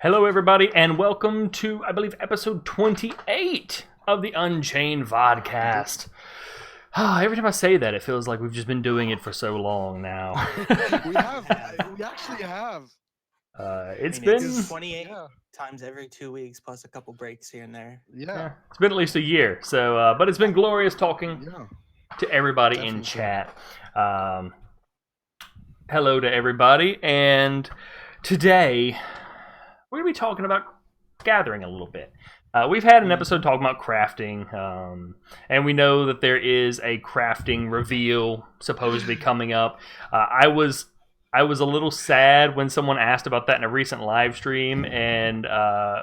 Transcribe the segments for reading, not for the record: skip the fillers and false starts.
Hello, everybody, and welcome to, I believe, episode 28 of the Unchained Vodcast. Every time I say that, it feels like we've just been doing it for so long now. We actually have. It's I mean, been it's 28 times every 2 weeks, plus a couple breaks here and there. Yeah. it's been at least a year. So, but it's been glorious talking to everybody in chat. Hello to everybody, and today we're gonna be talking about gathering a little bit. We've had an episode talking about crafting, and we know that there is a crafting reveal supposedly coming up. I was a little sad when someone asked about that in a recent live stream, and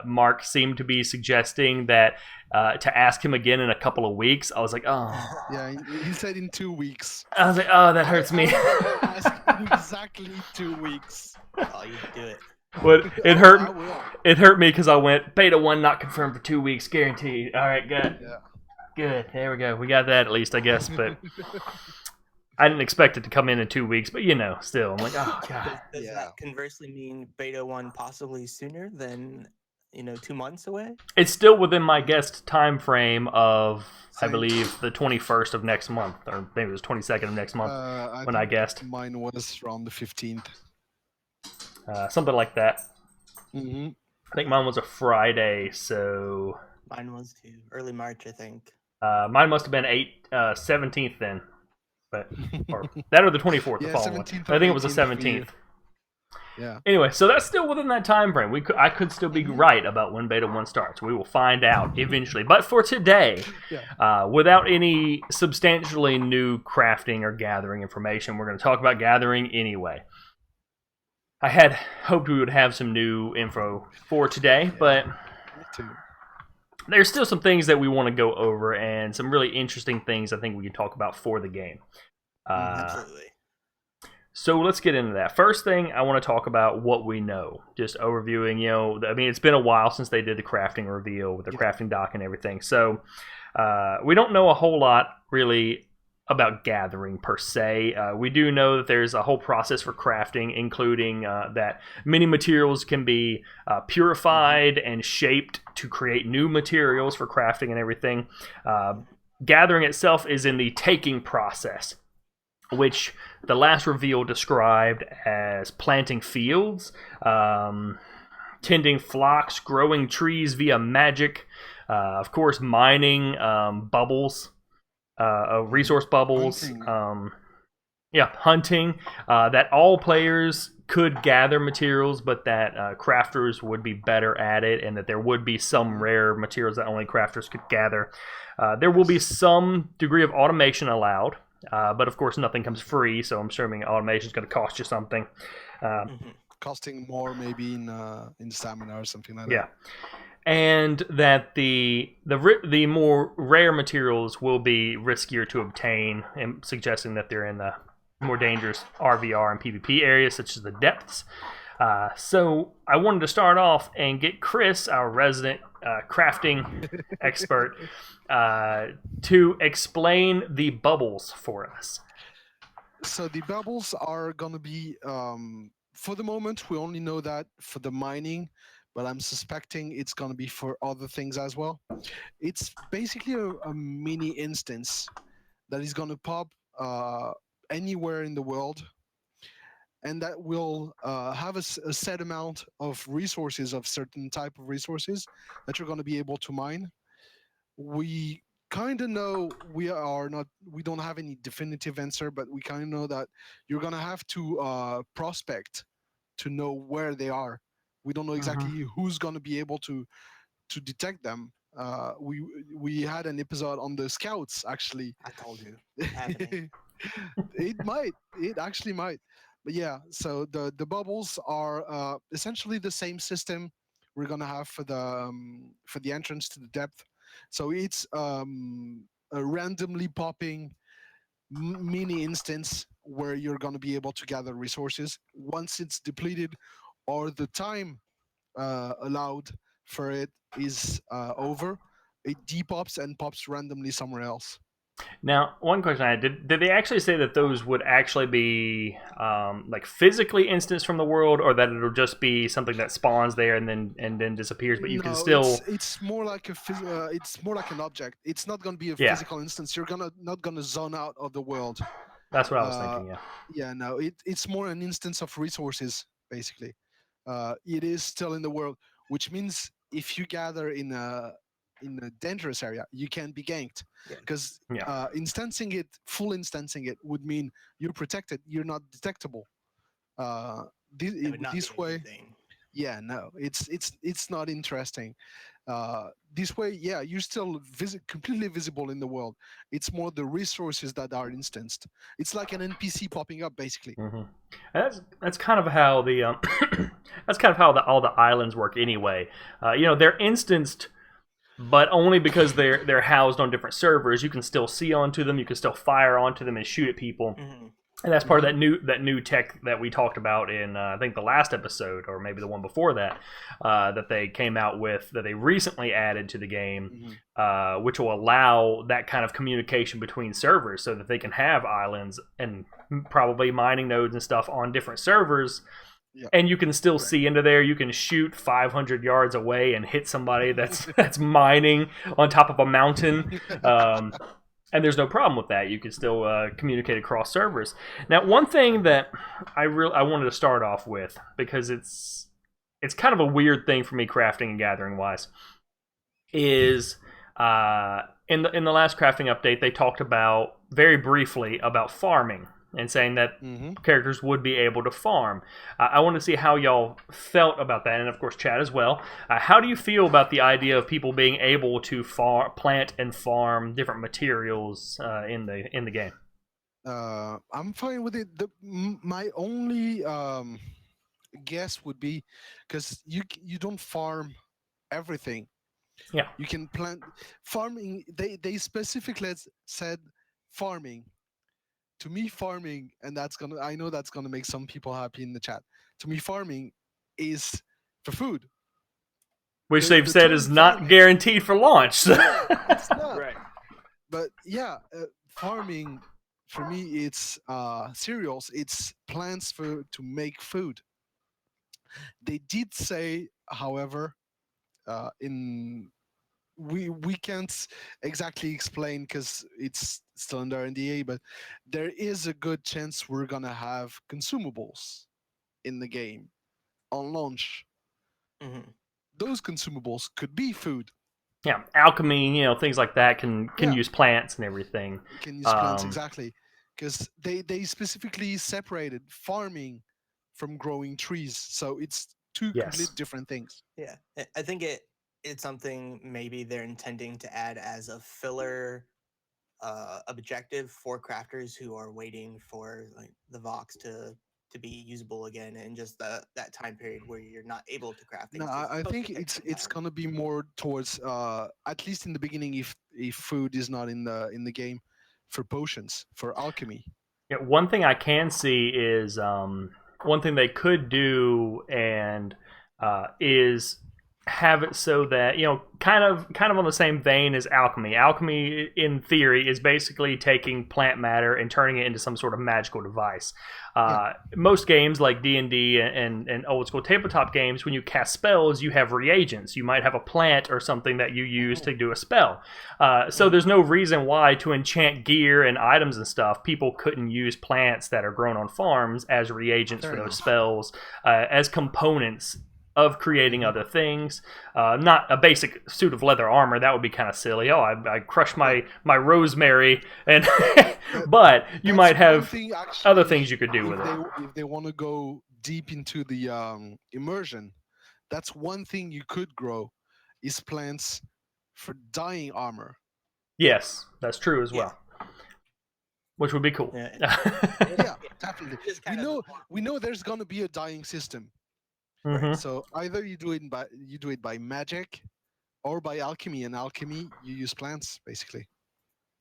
Mark seemed to be suggesting that to ask him again in a couple of weeks. I was like, oh. Yeah, he said in 2 weeks. I was like, oh, that hurts me. Exactly 2 weeks. Oh, you do it. But it hurt. It hurt me because I went beta 1 not confirmed for 2 weeks, guaranteed. All right, good. Yeah. Good. There we go. We got that at least, I guess. But I didn't expect it to come in 2 weeks. But still, I'm like, oh god. Does that conversely mean beta 1 possibly sooner than 2 months away? It's still within my guessed time frame of, I believe, the 21st of next month, or maybe it was 22nd of next month when I guessed. Mine was around the 15th. Something like that. Mm-hmm. I think mine was a Friday, so... Mine was too. Early March, I think. Mine must have been 17th then. But or that or the 24th, the following one. I think it was the 17th. Yeah. Anyway, so that's still within that time frame. I could still be right about when Beta 1 starts. We will find out eventually. But for today, without any substantially new crafting or gathering information, we're going to talk about gathering anyway. I had hoped we would have some new info for today, but there's still some things that we want to go over and some really interesting things I think we can talk about for the game. Absolutely. So let's get into that. First thing, I want to talk about what we know. Just overviewing, I mean, it's been a while since they did the crafting reveal with the crafting dock and everything. So we don't know a whole lot, really, about gathering per se. We do know that there's a whole process for crafting, including that many materials can be purified and shaped to create new materials for crafting and everything. Gathering itself is in the taking process, which the last reveal described as planting fields, tending flocks, growing trees via magic, of course mining bubbles, resource bubbles, hunting, that all players could gather materials, but that crafters would be better at it, and that there would be some rare materials that only crafters could gather. There will be some degree of automation allowed, but of course nothing comes free, so I'm assuming automation is going to cost you something. Costing more maybe in stamina or something like that. Yeah. And that the more rare materials will be riskier to obtain, and suggesting that they're in the more dangerous RVR and PvP areas, such as the depths. So I wanted to start off and get Kriss, our resident crafting expert, to explain the bubbles for us. So the bubbles are going to be, for the moment, we only know that for the mining, but I'm suspecting it's going to be for other things as well. It's basically a mini instance that is going to pop anywhere in the world, and that will have a set amount of resources, of certain type of resources that you're going to be able to mine. We kind of know we don't have any definitive answer, but we kind of know that you're going to have to prospect to know where they are. We don't know exactly who's going to be able to detect them. We had an episode on the scouts, actually. I told you. It actually might. But yeah, so the bubbles are essentially the same system we're gonna have for the entrance to the depth. So it's a randomly popping mini instance where you're gonna be able to gather resources. Once it's depleted, or the time allowed for it is over, it depops and pops randomly somewhere else. Now, one question I had: did they actually say that those would actually be like physically instanced from the world, or that it'll just be something that spawns there and then disappears, but you can No, still it's more like it's more like an object. It's not going to be a Yeah. physical instance. You're not gonna zone out of the world. That's what I was Uh, thinking. Yeah. yeah, no, it's more an instance of resources basically. It is still in the world, which means if you gather in a dangerous area, you can be ganked. Yeah. Because Yeah. full instancing it would mean you're protected. You're not detectable. Uh, That would not this be a good way, thing. yeah, no, it's not interesting. This way, yeah, you're still completely visible in the world. It's more the resources that are instanced. It's like an NPC popping up, basically. hmm That's kind of how the that's kind of how all the islands work anyway. They're instanced, but only because they're housed on different servers. You can still see onto them. You can still fire onto them and shoot at people. Hmm. And that's part of that new tech that we talked about in I think the last episode, or maybe the one before that, that they came out with, that they recently added to the game, which will allow that kind of communication between servers, so that they can have islands and probably mining nodes and stuff on different servers. Yeah. And you can still see into there. You can shoot 500 yards away and hit somebody that's mining on top of a mountain. And there's no problem with that. You can still communicate across servers. Now, one thing that I wanted to start off with, because it's kind of a weird thing for me crafting and gathering wise, is in the last crafting update they talked about very briefly about farming, and saying that characters would be able to farm. I want to see how y'all felt about that, and of course Chad as well. How do you feel about the idea of people being able to plant and farm different materials in the game? I'm fine with it. My only guess would be, because you don't farm everything. Yeah. You can plant farming. They specifically said farming. To me, farming, and I know that's gonna make some people happy in the chat. To me, farming is for food. Which they've said term is not farming, guaranteed for launch. So. it's not. Right. But yeah, farming for me, it's cereals. It's plants to make food. They did say, however, in we can't exactly explain because it's still under NDA, but there is a good chance we're gonna have consumables in the game on launch. Hmm. Those consumables could be food. Yeah, alchemy, things like that can Yeah. use plants and everything. You can use plants, exactly, because they specifically separated farming from growing trees, so it's two Yes. complete different things. Yeah, I think it's something maybe they're intending to add as a filler objective for crafters who are waiting for like the Vox to be usable again, and just that time period where you're not able to craft things. No, I think it's gonna be more towards at least in the beginning, if food is not in the game, for potions, for alchemy. Yeah, one thing I can see is one thing they could do, and is have it so that kind of on the same vein as alchemy. Alchemy, in theory, is basically taking plant matter and turning it into some sort of magical device. Most games like D&D and old school tabletop games, when you cast spells, you have reagents. You might have a plant or something that you use to do a spell. So there's no reason why, to enchant gear and items and stuff, people couldn't use plants that are grown on farms as reagents for those spells, as components of creating other things. Not a basic suit of leather armor. That would be kind of silly. I crushed my rosemary, and but you might have other things you could do with it. If they want to go deep into the immersion, that's one thing you could grow, is plants for dyeing armor. Yes, that's true as well. Which would be cool. Yeah, definitely. We know there's gonna be a dyeing system. Right. So either you do it by magic, or by alchemy. And alchemy, you use plants, basically.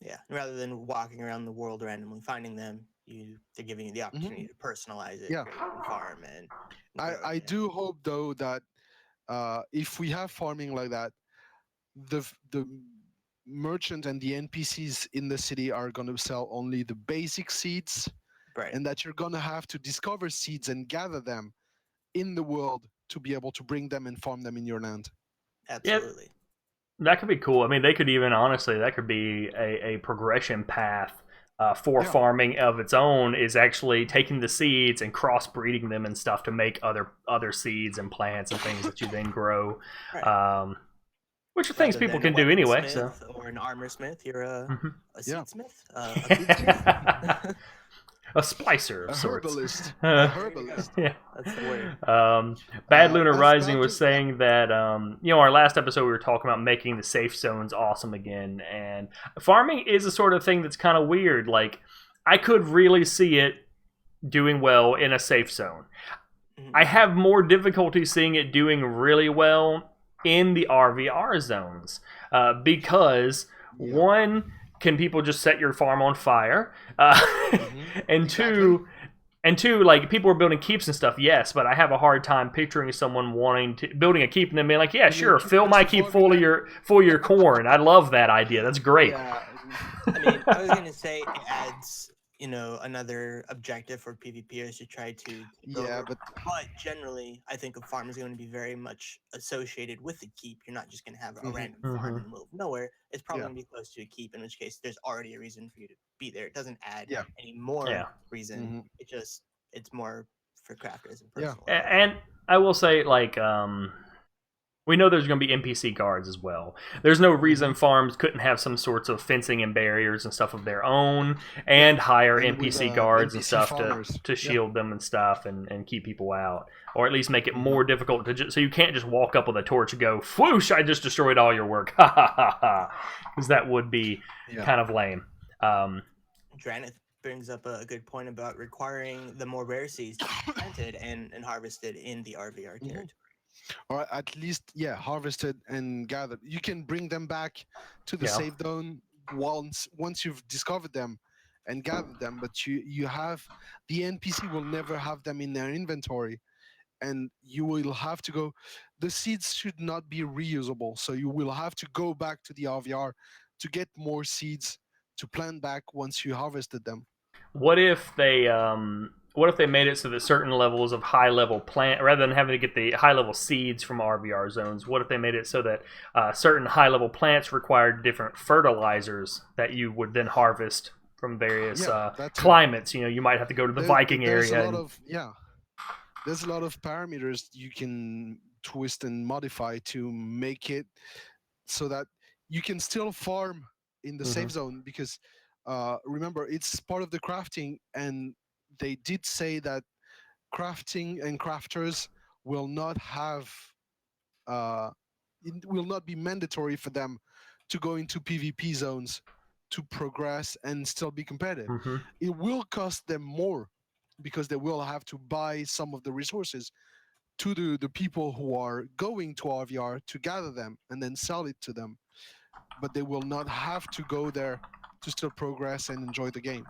Yeah, rather than walking around the world randomly finding them, they're giving you the opportunity to personalize it, create and farm. And I do hope, though, that if we have farming like that, the merchant and the NPCs in the city are going to sell only the basic seeds, Right. and that you're going to have to discover seeds and gather them in the world to be able to bring them and farm them in your land. Absolutely. That could be cool. I mean, they could even, honestly, that could be a progression path for farming of its own, is actually taking the seeds and crossbreeding them and stuff to make other seeds and plants and things that you then grow. Right. Which are things people can do anyway. So. Or an armor smith, you're a seedsmith, a food smith. A splicer of a sorts. Herbalist. A herbalist. Yeah. That's the word. Bad Lunar Rising was saying that, our last episode we were talking about making the safe zones awesome again. And farming is a sort of thing that's kind of weird. Like, I could really see it doing well in a safe zone. Mhm. I have more difficulty seeing it doing really well in the RVR zones. Because, one, can people just set your farm on fire? And two, like, people are building keeps and stuff, yes, but I have a hard time picturing someone building a keep and then being like, yeah, sure, fill my keep full of your corn. I love that idea. That's great. Yeah. I mean, I was gonna say it adds, another objective for PvPers to try to take over. But generally, I think a farm is going to be very much associated with the keep. You're not just going to have a random farm in the middle of nowhere. It's probably going to be close to a keep, in which case there's already a reason for you to be there. It doesn't add any more reason. It's more for crafters and personal. And I will say, like, we know there's going to be NPC guards as well. There's no reason farms couldn't have some sorts of fencing and barriers and stuff of their own, and hire NPC guards and stuff to shield them and stuff and keep people out, or at least make it more difficult so you can't just walk up with a torch and go, "Whoosh! I just destroyed all your work," ha ha ha ha, because that would be kind of lame. Dranith brings up a good point about requiring the more rare seeds to be planted and harvested in the RVR territory. Or at least, harvested and gathered. You can bring them back to the safe zone once you've discovered them and gathered them, but you have, the NPC will never have them in their inventory, and you will have to go. The seeds should not be reusable, so you will have to go back to the RVR to get more seeds to plant back once you harvested them. What if they made it so that certain levels of high-level plant, rather than having to get the high-level seeds from RVR zones, what if they made it so that certain high-level plants required different fertilizers that you would then harvest from various climates? You might have to go to the Viking area. There's a lot of parameters you can twist and modify to make it so that you can still farm in the safe zone, because remember, it's part of the crafting, and they did say that crafting and crafters will not have it will not be mandatory for them to go into PvP zones to progress and still be competitive. It will cost them more because they will have to buy some of the resources to the people who are going to RVR to gather them and then sell it to them. But they will not have to go there to still progress and enjoy the game.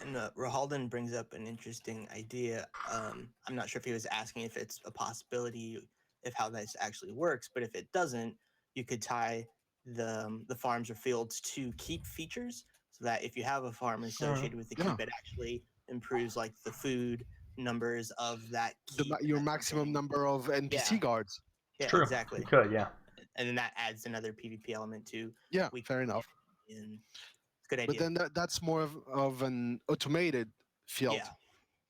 And Rahalden brings up an interesting idea. I'm not sure if he was asking if it's a possibility, if how this actually works, but if it doesn't, you could tie the farms or fields to keep features, so that if you have a farm associated with the keep, it actually improves like the food numbers of that keep. Your maximum number of NPC guards. Yeah, True. Exactly. You could, And then that adds another PvP element too. Yeah, fair enough. Good idea. But then that's more of an automated field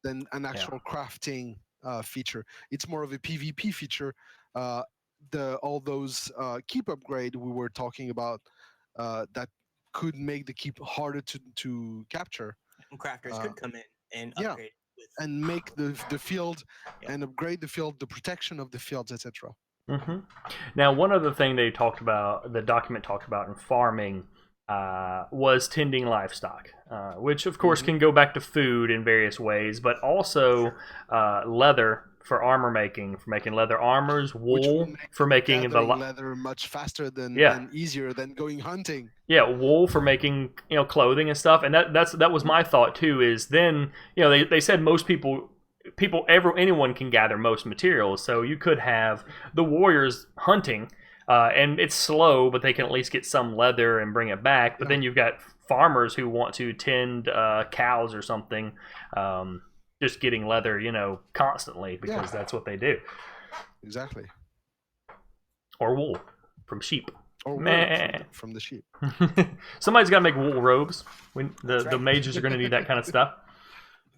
than an actual crafting feature. It's more of a PvP feature. All those keep upgrade we were talking about that could make the keep harder to capture. And crafters could come in and upgrade and make the field and upgrade the field, the protection of the fields, etc. Now, one other thing the document talked about in farming was tending livestock, which of course can go back to food in various ways, but also leather for armor making, for making leather armers, wool for making the leather much faster and easier than going hunting. Yeah, wool for making clothing and stuff, and that was my thought too. Is then they said most anyone can gather most materials, so you could have the warriors hunting and it's slow, but they can at least get some leather and bring it back. But then you've got farmers who want to tend cows or something, just getting leather, constantly because that's what they do. Exactly. Or wool from sheep. Or wool from the sheep. Somebody's got to make wool robes. The mages are going to need that kind of stuff.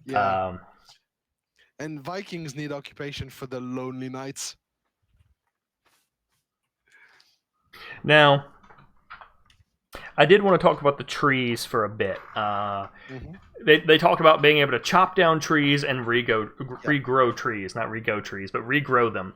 Yeah. And Vikings need occupation for the lonely nights. Now, I did want to talk about the trees for a bit. They talk about being able to chop down trees and regrow trees, not rego trees, but regrow them,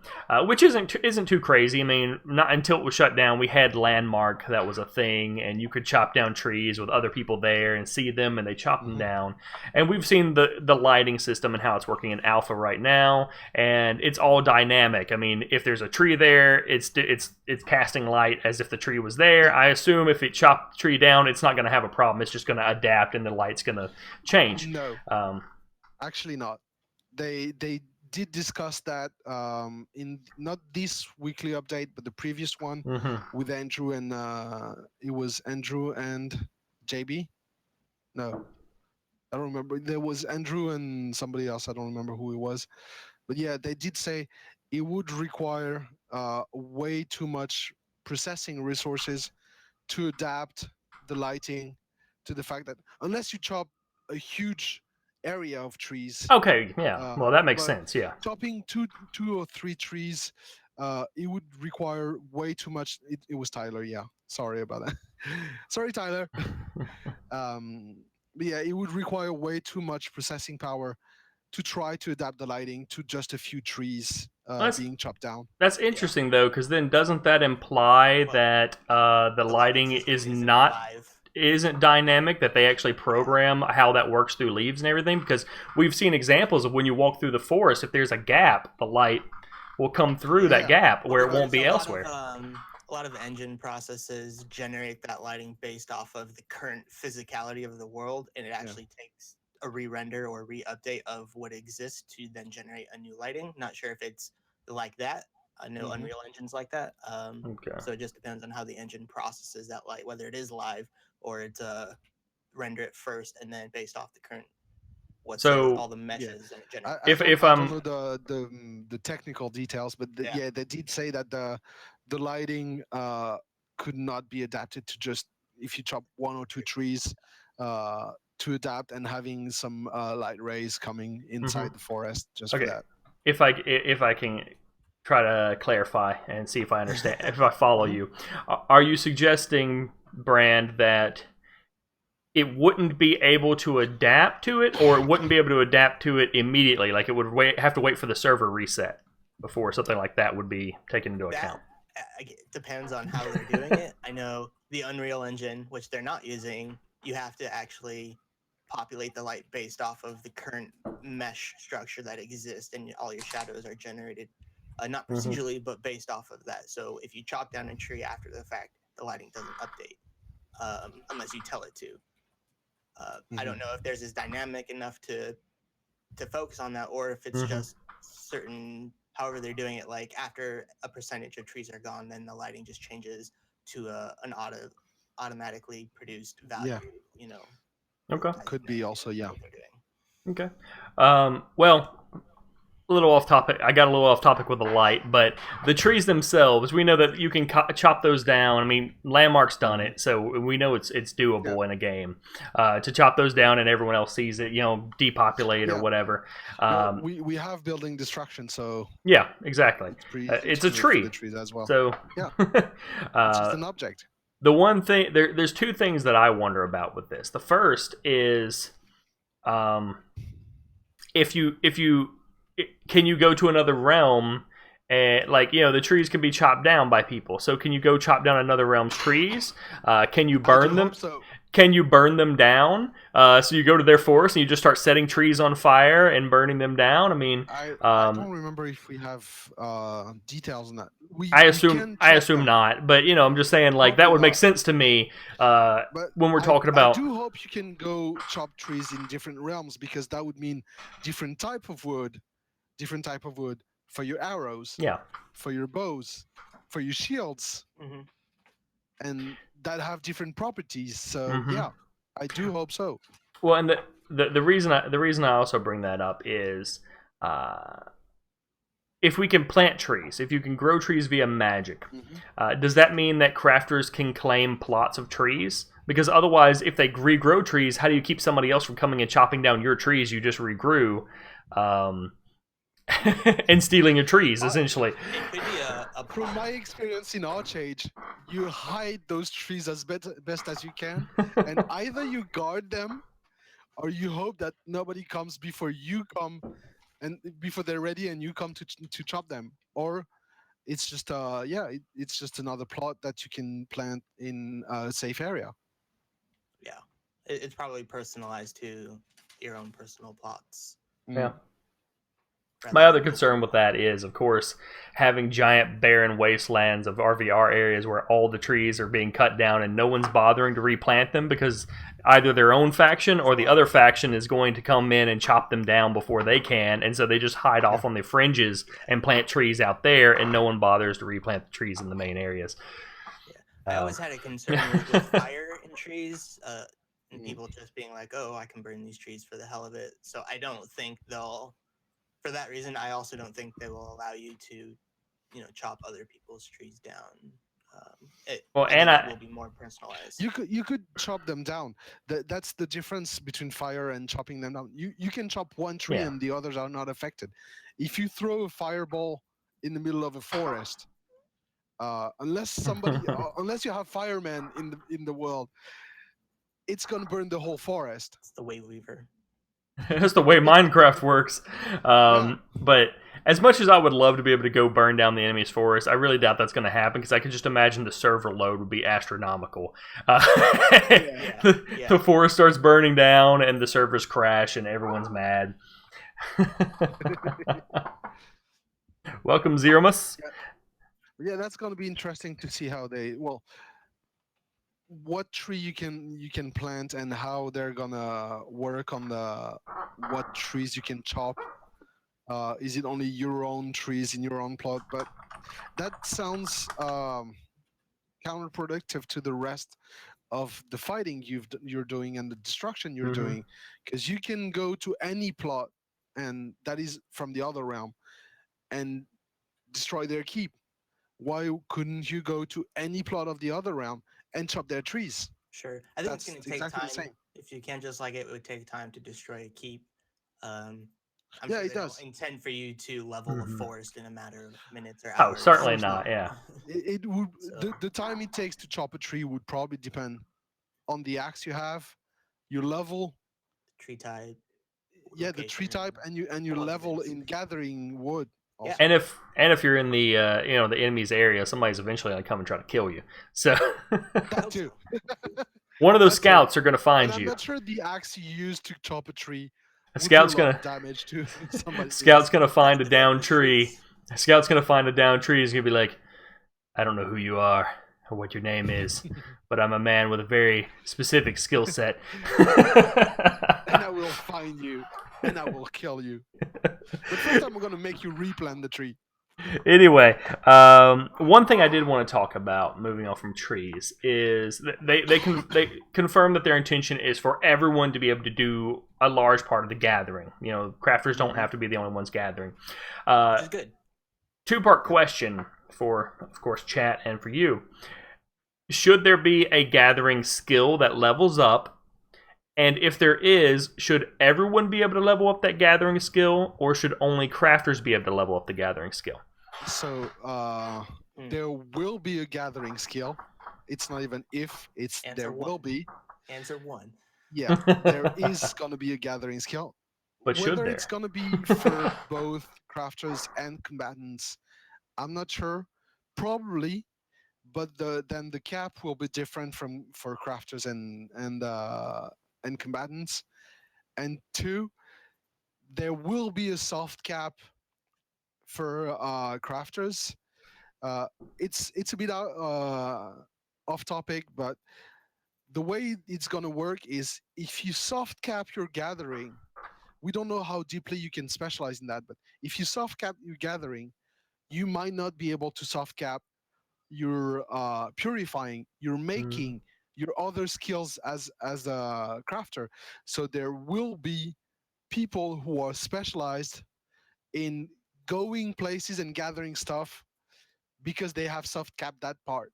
which isn't too crazy. I mean, not until it was shut down, we had Landmark, that was a thing, and you could chop down trees with other people there and see them, and they chop them down. And we've seen the lighting system and how it's working in alpha right now, and it's all dynamic. I mean, if there's a tree there, it's casting light as if the tree was there. I assume if it chopped the tree down, it's not going to have a problem. It's just going to adapt, and the light's going to change. No, actually not. They did discuss that in not this weekly update, but the previous one with Andrew and it was Andrew and JB. No, I don't remember. There was Andrew and somebody else. I don't remember who it was, but yeah, they did say it would require way too much processing resources to adapt the lighting to the fact that unless you chop a huge area of trees. Okay, yeah. Well, that makes sense, yeah. Chopping two or three trees, it would require way too much. It was Tyler, yeah. Sorry about that. Sorry, Tyler. But yeah, it would require way too much processing power to try to adapt the lighting to just a few trees being chopped down. That's interesting, though, because then doesn't that imply that the lighting isn't dynamic, that they actually program how that works through leaves and everything? Because we've seen examples of when you walk through the forest, if there's a gap, the light will come through that gap where it won't be elsewhere. A lot of engine processes generate that lighting based off of the current physicality of the world, and it actually takes a re-render or re-update of what exists to then generate a new lighting. Not sure if it's like that. I know Unreal Engine's like that. So it just depends on how the engine processes that light, whether it is live or it's render it first and then based off the current all the meshes and it generates. I don't know the technical details, but they did say that the lighting could not be adapted to just if you chop one or two trees to adapt and having some light rays coming inside the forest just for that. If I can try to clarify and see if I understand, if I follow you, are you suggesting, Brand, that it wouldn't be able to adapt to it, or it wouldn't be able to adapt to it immediately? Like it would have to wait for the server reset before something like that would be taken into account? It depends on how they're doing it. I know the Unreal Engine, which they're not using, you have to actually populate the light based off of the current mesh structure that exists, and all your shadows are generated not procedurally, but based off of that. So if you chop down a tree after the fact, the lighting doesn't update unless you tell it to. I don't know if there's this dynamic enough to focus on that, or if it's just certain, however they're doing it, like after a percentage of trees are gone, then the lighting just changes to an automatically produced value. Okay. Could be also, yeah. Okay. Well, a little off topic. I got a little off topic with the light, but the trees themselves, we know that you can chop those down. I mean, Landmark's done it, so we know it's doable in a game to chop those down, and everyone else sees it. Depopulate or whatever. We have building destruction, so yeah, exactly. It's a tree. The trees as well. So yeah, it's just an object. The one thing there's two things that I wonder about with this. The first is, if you can you go to another realm and the trees can be chopped down by people. So can you go chop down another realm's trees? Can you burn them? So. Can you burn them down? So you go to their forest and you just start setting trees on fire and burning them down. I mean, I don't remember if we have details on that. I assume not. But I'm just saying that would make sense to me when we're talking about. I do hope you can go chop trees in different realms, because that would mean different type of wood for your arrows. Yeah. For your bows, for your shields, Hmm. and that have different properties. So Mhm. yeah, I do hope so. Well, and the reason I also bring that up is uh, if we can plant trees, if you can grow trees via magic, Hmm. does that mean that crafters can claim plots of trees? Because otherwise, if they regrow trees, how do you keep somebody else from coming and chopping down your trees you just regrew, um, and stealing your trees, essentially? It could be a From my plot. experience in Archage, you hide those trees as best as you can, and either you guard them or you hope that nobody comes before you come and before they're ready and you come to chop them, or it's just it's just another plot that you can plant in a safe area. Yeah, it's probably personalized to your own personal plots Yeah. Mm. My rather other than concern with that is, of course, having giant barren wastelands of RVR areas where all the trees are being cut down and no one's bothering to replant them because either their own faction or the other faction is going to come in and chop them down before they can, and so they just hide Yeah. off on the fringes and plant trees out there, and no one bothers to replant the trees in the main areas. Yeah, I always had a concern with fire in trees, and people just being like, "Oh, I can burn these trees for the hell of it." So I don't think they'll. For that reason, I also don't think they will allow you to, chop other people's trees down. Well, I and think it I will be more personalized. You could chop them down. That's the difference between fire and chopping them down. You can chop one tree Yeah. and the others are not affected. If you throw a fireball in the middle of a forest, unless you have firemen in the world, it's gonna burn the whole forest. It's the Way Weaver. that's the way Minecraft works. Yeah, But as much as I would love to be able to go burn down the enemy's forest, I really doubt that's going to happen because I can just imagine the server load would be astronomical. Yeah, yeah. The forest starts burning down and the servers crash and everyone's mad. Welcome, Zeromus. yeah, that's gonna be interesting to see how what tree you can plant and how they're gonna work on the what trees you can chop. Is it only your own trees in your own plot? But that sounds counterproductive to the rest of the fighting you're doing and the destruction you're Mm-hmm. doing, because you can go to any plot and that is from the other realm and destroy their keep. Why couldn't you go to any plot of the other realm and chop their trees? Sure. I think it's That's going to take exactly the time. same. If you can't just like it would take time to destroy a keep. Um, I'm Yeah, sure it they don't does. intend for you to level a Mm-hmm. forest in a matter of minutes or Oh, hours. Of certainly course not. not. Yeah. It would So the time it takes to chop a tree would probably depend on the axe you have, your level, tree type, yeah, the tree location, type, and your a bunch of level things. in gathering wood. Yeah. Also, And if you're in the the enemy's area, somebody's eventually gonna come and try to kill you. So that hope too. so. one of those That too. scouts are gonna And find I'm you. not sure the axe you use to chop a tree A would do a scout's lot gonna of damage to somebody scout's else. gonna find a That's the thing downed with tree. trees. A scout's gonna find a downed tree. He's gonna be like, I don't know who you are or what your name is, but I'm a man with a very specific skill set. And I will find you and I will kill you. But first, I'm gonna make you replant the tree. Anyway, one thing I did want to talk about, moving on from trees, is they confirm that their intention is for everyone to be able to do a large part of the gathering. You know, crafters don't have to be the only ones gathering. Which is good. Two-part question for, of course, chat and for you. Should there be a gathering skill that levels up? And if there is, should everyone be able to level up that gathering skill, or should only crafters be able to level up the gathering skill? So there will be a gathering skill. It's not even if, it's Answer there one. will be. Answer one. Yeah, there is gonna be a gathering skill. But should Whether there? it's gonna be for both crafters and combatants, I'm not sure. Probably, but then the cap will be different for crafters and combatants. And two, there will be a soft cap for crafters. Uh, it's a bit off topic, but the way it's gonna work is if you soft cap your gathering, we don't know how deeply you can specialize in that, but if you soft cap your gathering, you might not be able to soft cap you're purifying, you're Mm. making your other skills as a crafter. So there will be people who are specialized in going places and gathering stuff because they have soft cap that part.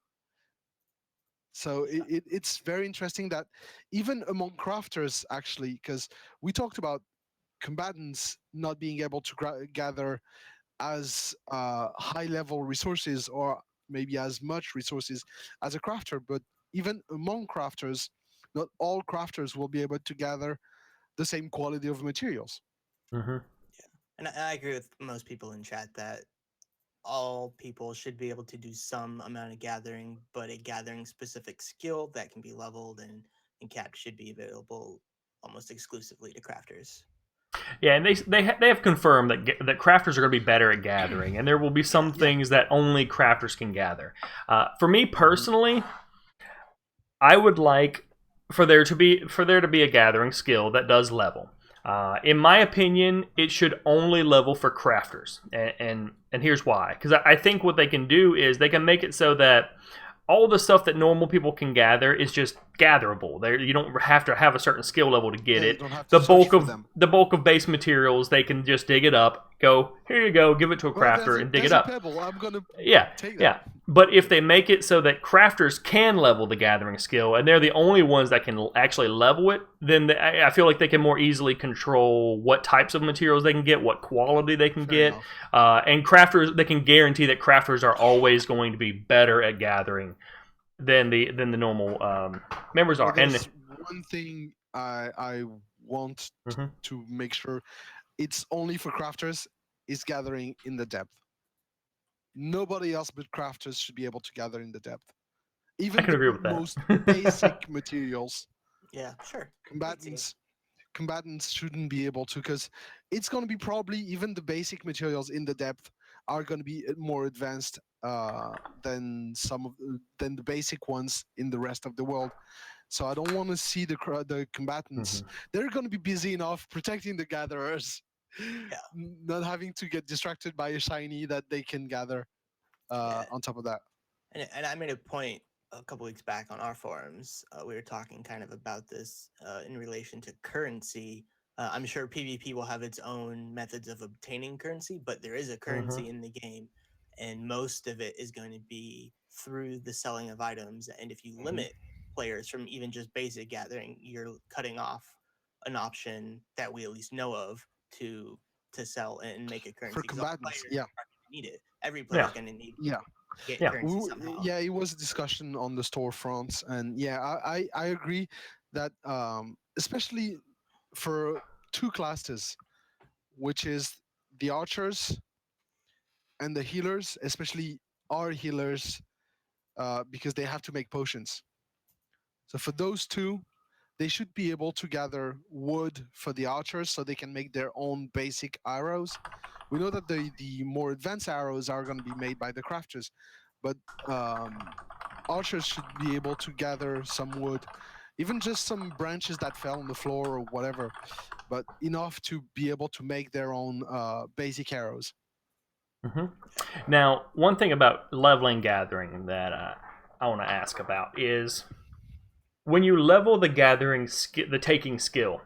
So it's very interesting that even among crafters, actually, because we talked about combatants not being able to gather as high level resources or maybe as much resources as a crafter, but even among crafters, not all crafters will be able to gather the same quality of materials. Hmm. Yeah. And I agree with most people in chat that all people should be able to do some amount of gathering, but a gathering specific skill that can be leveled and capped should be available almost exclusively to crafters. Yeah, and they have confirmed that crafters are going to be better at gathering, and there will be Yeah. some things that only crafters can gather. For me personally, I would like for there to be a gathering skill that does level. In my opinion, it should only level for crafters, and here's why. Because I think what they can do is they can make it so that all the stuff that normal people can gather is just gatherable. There, you don't have to have a certain skill level to get Yeah, you it. don't have to The search bulk for of them. the bulk of base materials, they can just dig it up. Go, here you go, give it to a Well, crafter and dig it there's a up. pebble. I'm gonna Yeah, take yeah. that. But if they make it so that crafters can level the gathering skill, and they're the only ones that can actually level it, then I feel like they can more easily control what types of materials they can get, what quality they can Fair get, enough. and crafters. They can guarantee that crafters are always going to be better at gathering than the normal members Well, are. And there's one thing I want mhm. to make sure it's only for crafters is gathering in the depth. Nobody else but crafters should be able to gather in the depth. I Even can the agree with most that. basic materials, Yeah, sure. Me too. combatants shouldn't be able to, because it's going to be probably even the basic materials in the depth are going to be more advanced than than the basic ones in the rest of the world. So I don't want to see the combatants. Mhm. They're going to be busy enough protecting the gatherers, Yeah. not having to get distracted by a shiny that they can gather. Yeah. On top of that, And I made a point a couple weeks back on our forums. We were talking kind of about this in relation to currency. I'm sure PvP will have its own methods of obtaining currency, but there is a Mhm. currency in the game, and most of it is going to be through the selling of items. And if you limit players from even just basic gathering, you're cutting off an option that we at least know of to sell and make a for currency because all combatants, players yeah, are going to need it. Every player Yeah, is going to need yeah. get yeah. currency somehow. Yeah, it was a discussion on the storefronts, and yeah, I agree that especially for two classes, which is the archers and the healers, especially our healers, because they have to make potions. So for those two, they should be able to gather wood for the archers so they can make their own basic arrows. We know that the more advanced arrows are going to be made by the crafters, but um, archers should be able to gather some wood, even just some branches that fell on the floor or whatever, but enough to be able to make their own basic arrows. Hmm. Now, one thing about leveling gathering that I want to ask about is when you level the the taking skill.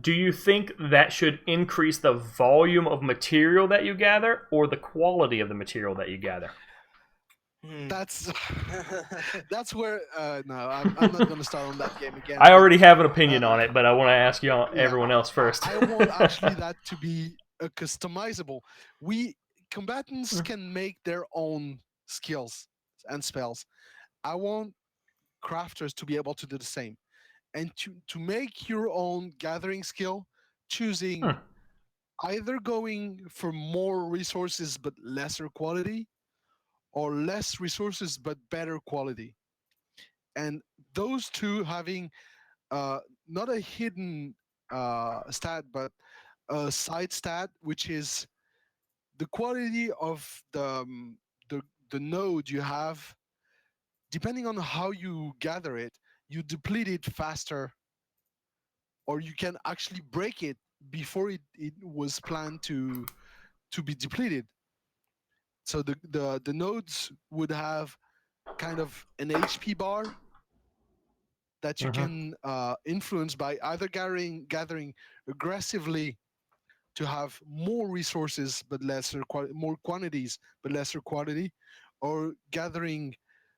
Do you think that should increase the volume of material that you gather or the quality of the material that you gather? Hmm. That's that's where no, I'm not going to start on that game again. I But already have an opinion uh, on it, but I want to ask y'all, yeah, everyone else first. I want actually that to be customizable. We combatants can make their own skills and spells. I want crafters to be able to do the same, and to make your own gathering skill, choosing Hmm. either going for more resources but lesser quality, or less resources but better quality. And those two having uh, not a hidden stat, but a side stat, which is the quality of the the node you have. Depending on how you gather it, you deplete it faster, or you can actually break it before it was planned to be depleted. So the nodes would have kind of an HP bar that you Mm-hmm. can influence by either gathering aggressively to have more resources but more quantities but lesser quality, or gathering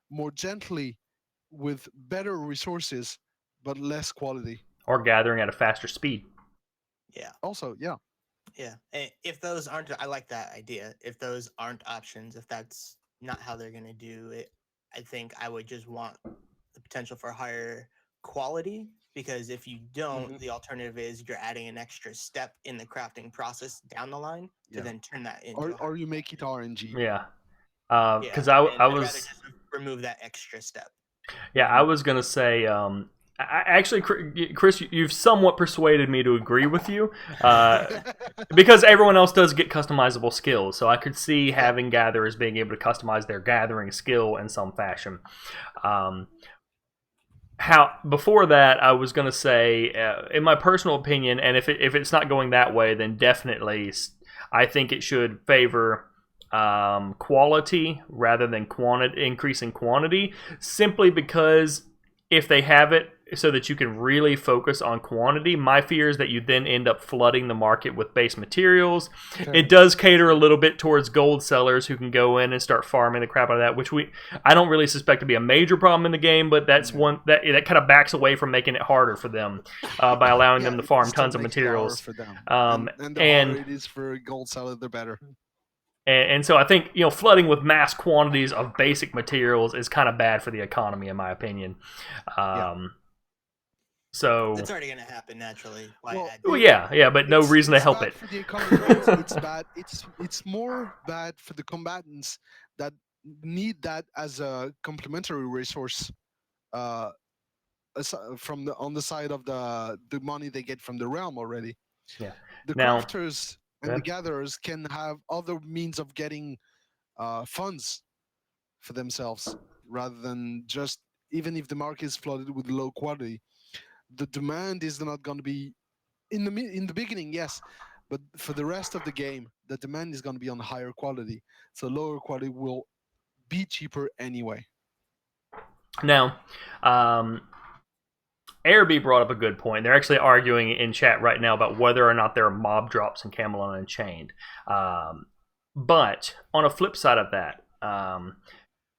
more gently with better resources but less quality. Or gathering at a faster speed. Yeah. Also, yeah. Yeah. And if those aren't, I like that idea. If those aren't options, if that's not how they're going to do it, I think I would just want the potential for higher quality, because if you don't, Mhm. the alternative is you're adding an extra step in the crafting process down the line to Yeah. then turn that into a Or you higher make it quality. RNG. Yeah. Yeah. Because And I I'd rather was just remove that extra step. Yeah, I was gonna say. Actually, Chris, you've somewhat persuaded me to agree with you, because everyone else does get customizable skills. So I could see having gatherers being able to customize their gathering skill in some fashion. Um, how before that, I was gonna say, in my personal opinion, and if it's not going that way, then definitely, I think it should favor quality rather than increasing quantity, simply because if they have it so that you can really focus on quantity, my fear is that you then end up flooding the market with base materials. It does cater a little bit towards gold sellers who can go in and start farming the crap out of that, which I don't really suspect to be a major problem in the game, but that's one that kind of backs away from making it harder for them by allowing them to farm tons of materials for them. And the and harder it is for a gold seller, the better. And so I think flooding with mass quantities of basic materials is kind of bad for the economy, in my opinion. So It's already going to happen naturally. Well, yeah, but no reason to help bad it. for the economy. It's bad. It's more bad for the combatants that need that as a complementary resource, uh, from on the side of the money they get from the realm already. Yeah. The Now, crafters and the gatherers can have other means of getting funds for themselves, rather than just, even if the market is flooded with low quality, the demand is not going to be in the beginning, yes, but for the rest of the game, the demand is going to be on higher quality. So lower quality will be cheaper anyway. Now, Airby brought up a good point. They're actually arguing in chat right now about whether or not there are mob drops in Camelot Unchained. But on a flip side of that,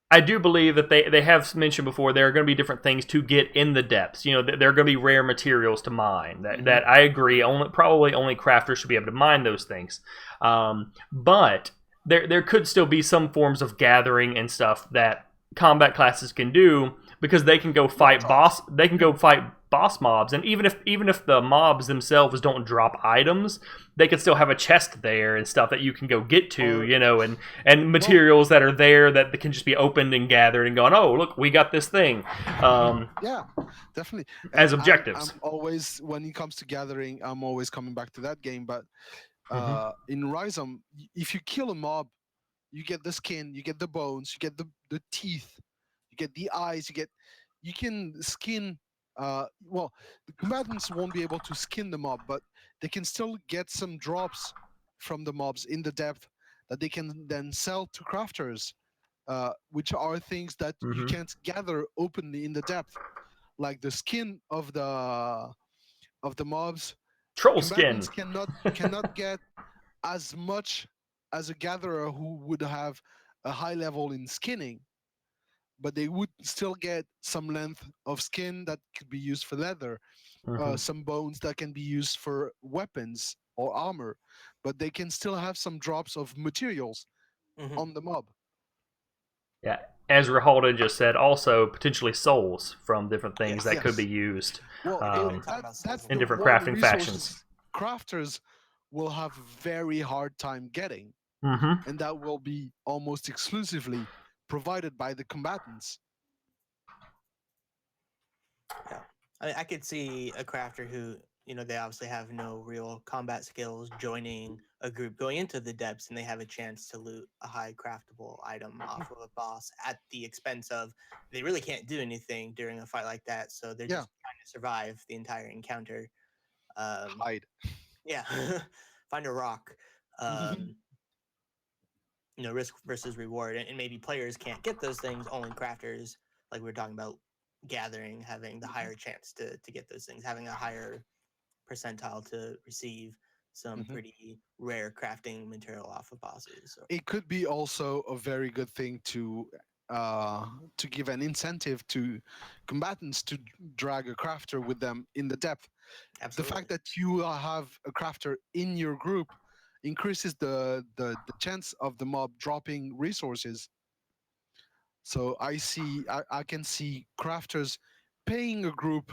I do believe that they have mentioned before there are going to be different things to get in the depths. There are going to be rare materials to mine. That I agree. Probably only crafters should be able to mine those things. But there could still be some forms of gathering and stuff that combat classes can do, because they can go fight boss. They can go fight boss mobs, and even if the mobs themselves don't drop items, they can still have a chest there and stuff that you can go get to, and materials that are there that can just be opened and gathered and going, oh look, we got this thing. Yeah, definitely. As objectives. I'm always, when it comes to gathering, I'm always coming back to that game. But in Rhizome, if you kill a mob, you get the skin, you get the bones, you get the teeth, you get the eyes, you can skin. Well, the combatants won't be able to skin the mob, but they can still get some drops from the mobs in the depth that they can then sell to crafters, which are things that you can't gather openly in the depth, like the skin of the mobs. Troll skin Cannot get as much as a gatherer who would have a high level in skinning, but they would still get some length of skin that could be used for leather, some bones that can be used for weapons or armor, but they can still have some drops of materials on the mob. Yeah, as Rahalda just said, also potentially souls from different things that could be used in different crafting factions. Crafters will have a very hard time getting, and that will be almost exclusively provided by the combatants. Yeah, I could see a crafter who, they obviously have no real combat skills, joining a group going into the depths, and they have a chance to loot a high craftable item off of a boss at the expense of, they really can't do anything during a fight like that, so they're just trying to survive the entire encounter. Hide. Yeah, find a rock. risk versus reward, and maybe players can't get those things. Only crafters, like we were talking about, gathering, having the higher chance to get those things, having a higher percentile to receive some Mhm. pretty rare crafting material off of bosses. It could be also a very good thing to give an incentive to combatants to drag a crafter with them in the depth. The Absolutely. fact that you have a crafter in your group increases the chance of the mob dropping resources. So I can see crafters paying a group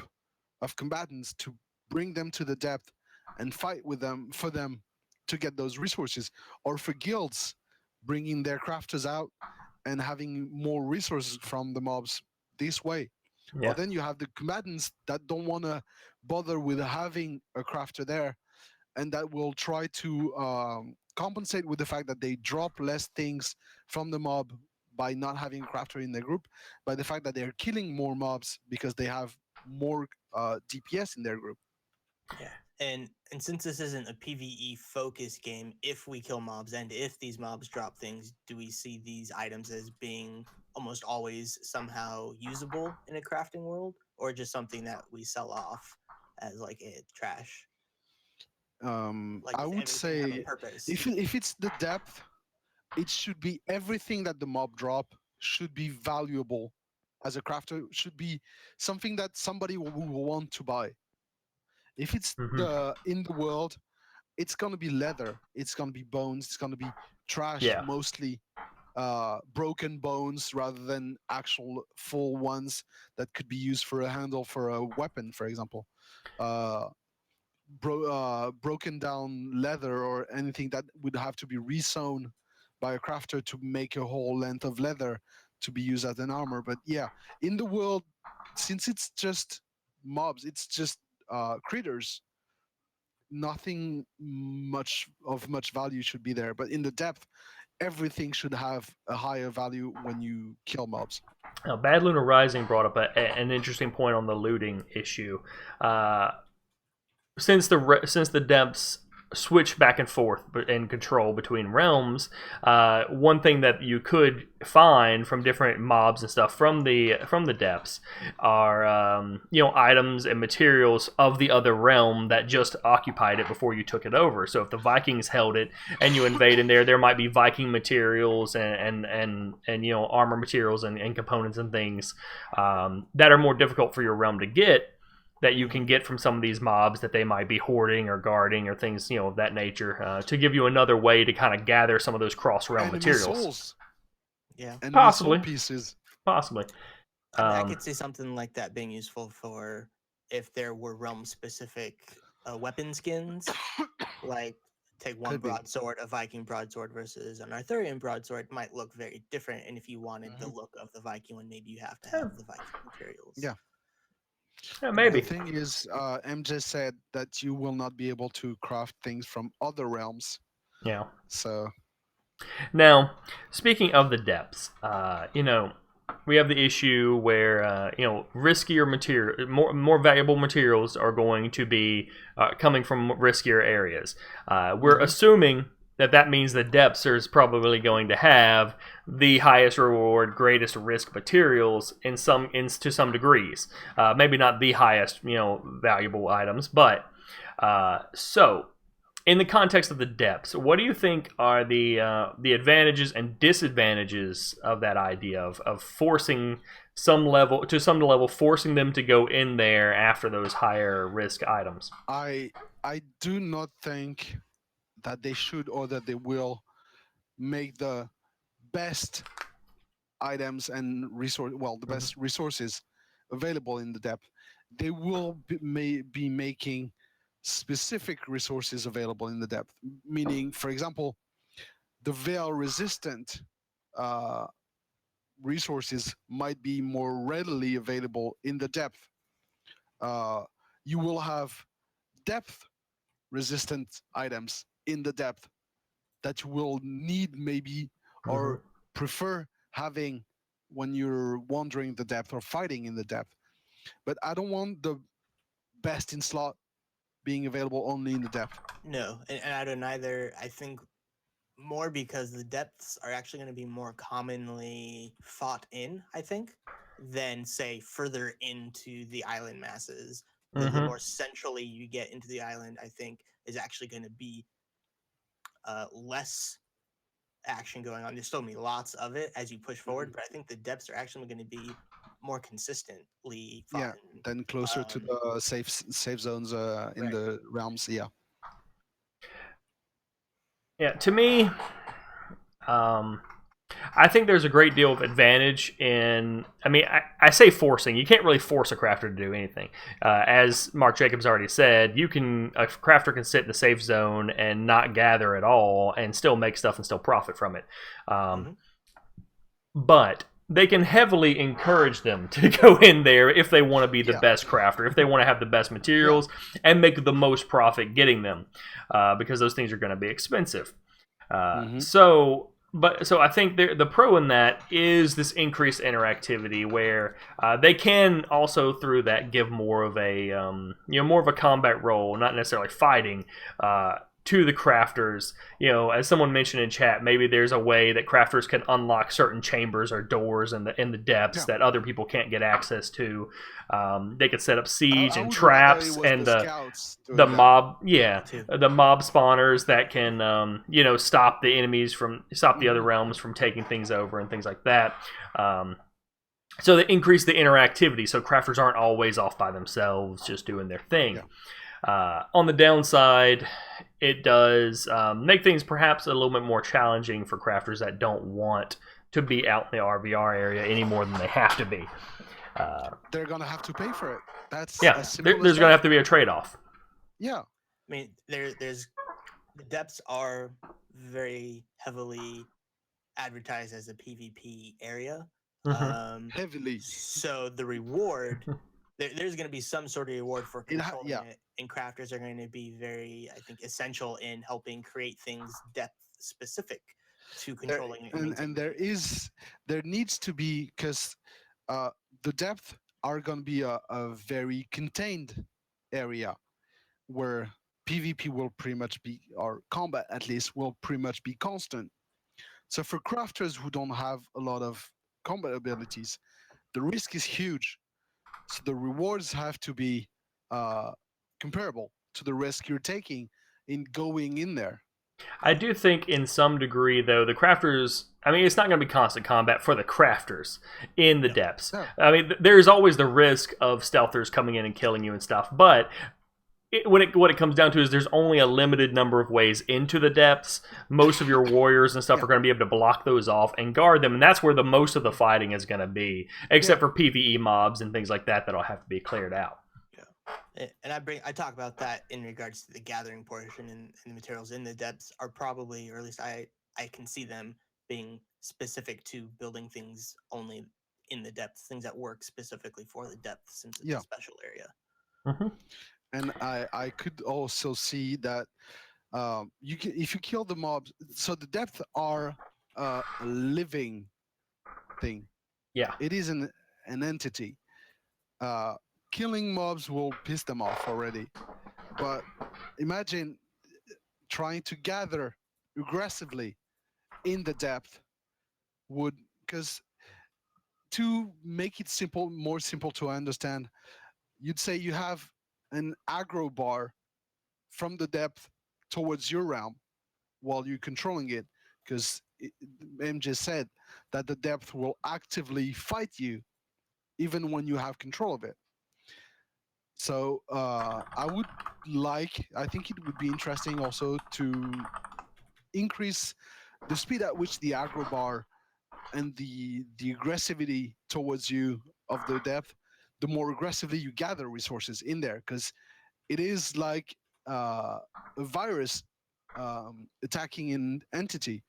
of combatants to bring them to the depth and fight with them for them to get those resources, or for guilds bringing their crafters out and having more resources from the mobs this way. Or Yeah. then you have the combatants that don't want to bother with having a crafter there, and that will try to compensate with the fact that they drop less things from the mob by not having a crafter in their group, by the fact that they're killing more mobs because they have more DPS in their group. Yeah. And since this isn't a PvE focused game, if we kill mobs and if these mobs drop things, do we see these items as being almost always somehow usable in a crafting world, or just something that we sell off as like trash? Like, I does would everything have a say purpose? if it's the depth, it should be everything that the mob drop should be valuable as a crafter, should be something that somebody will want to buy. If it's Hmm. the in the world, it's gonna be leather, it's gonna be bones, it's gonna be trash Yeah. mostly, broken bones rather than actual full ones that could be used for a handle for a weapon, for example. Uh, broken down leather or anything that would have to be resewn by a crafter to make a whole length of leather to be used as an armor. But yeah, in the world, since it's just mobs, it's just critters, nothing much value should be there. But in the depth, everything should have a higher value when you kill mobs. Now, Bad Lunar Rising brought up an interesting point on the looting issue. Uh, since the depths switch back and forth in control between realms, one thing that you could find from different mobs and stuff from the depths are items and materials of the other realm that just occupied it before you took it over. So if the Vikings held it and you invade in there might be Viking materials and armor materials and components and things that are more difficult for your realm to get, that you can get from some of these mobs that they might be hoarding or guarding or things of that nature, to give you another way to kind of gather some of those cross realm Enemy materials. souls, Yeah. enemy soul Possibly, pieces. possibly. I could see something like that being useful for if there were realm specific weapon skins, like take one Could be. broadsword, a Viking broadsword versus an Arthurian broadsword might look very different. And if you wanted the Mhm. look of the Viking one, maybe you have to Yeah, have the Viking materials. Yeah. yeah, The maybe. thing is, MJ said that you will not be able to craft things from other realms. Yeah. So Now, speaking of the depths, we have the issue where riskier material, more valuable materials are going to be coming from riskier areas. We're mhm. assuming that means the depths is probably going to have the highest reward, greatest risk materials to some degrees. Maybe not the highest, valuable items, but so in the context of the depths, what do you think are the advantages and disadvantages of that idea of forcing some level, forcing them to go in there after those higher risk items? I I do not think that they should or that they will make the best items and the Mm-hmm. best resources available in the depth. They will be making specific resources available in the depth, meaning, for example, the veil resistant uh, resources might be more readily available in the depth. Uh, you will have depth resistant items in the depth that you will need maybe Mm-hmm. or prefer having when you're wandering the depth or fighting in the depth. But I don't want the best in slot being available only in the depth. No, and I don't either. I think more because the depths are actually going to be more commonly fought in, I think, than say further into the island masses. The more centrally you get into the island, I think, is actually going to be less action going on. There's still going to be lots of it as you push forward, but I think the depths are actually going to be more consistently fought. Yeah, then closer to the safe zones in the realms. Yeah. Yeah, to me, I think there's a great deal of advantage in. I mean, I say forcing. You can't really force a crafter to do anything. As Mark Jacobs already said, a crafter can sit in the safe zone and not gather at all, and still make stuff and still profit from it. But they can heavily encourage them to go in there if they want to be the best crafter, if they want to have the best materials and make the most profit getting them, because those things are going to be expensive. So I think the pro in that is this increased interactivity, where they can also through that give more of a more of a combat role, not necessarily fighting, to the crafters. As someone mentioned in chat, maybe there's a way that crafters can unlock certain chambers or doors in the depths that other people can't get access to. They could set up siege and traps, and the mob, the mob spawners that can stop the enemies stop the other realms from taking things over and things like that. So they increase the interactivity, so crafters aren't always off by themselves just doing their thing. On the downside, it does make things perhaps a little bit more challenging for crafters that don't want to be out in the RVR area any more than they have to be. They're gonna have to pay for it. That's there's gonna have to be a trade-off. Yeah, I mean, there's the depths are very heavily advertised as a PvP area. Heavily. So the reward. There's going to be some sort of reward for controlling it, and crafters are going to be very, I think, essential in helping create things depth specific to controlling it. And there needs to be, because the depth are going to be a very contained area where PvP will pretty much be, or combat at least, will pretty much be constant. So for crafters who don't have a lot of combat abilities, the risk is huge. So the rewards have to be comparable to the risk you're taking in going in there. I do think in some degree, though, the crafters, I mean, it's not going to be constant combat for the crafters in the depths. No. I mean, there's always the risk of stealthers coming in and killing you and stuff, but what it comes down to is there's only a limited number of ways into the depths. Most of your warriors and stuff are going to be able to block those off and guard them, and that's where the most of the fighting is going to be, except for PvE mobs and things like that that'll have to be cleared out. Yeah, and I talk about that in regards to the gathering portion, and the materials in the depths are probably, or at least I can see them being specific to building things only in the depths, things that work specifically for the depths since it's a special area. And I could also see that if you kill the mobs, so the depth are a living thing. Yeah, it is an entity. Killing mobs will piss them off already, but imagine trying to gather aggressively in the depth would, because to make it more simple to understand, you'd say you have an aggro bar from the depth towards your realm while you're controlling it, because MJ said that the depth will actively fight you even when you have control of it. So I think it would be interesting also to increase the speed at which the aggro bar and the aggressivity towards you of the depth, the more aggressively you gather resources in there, because it is like a virus attacking an entity.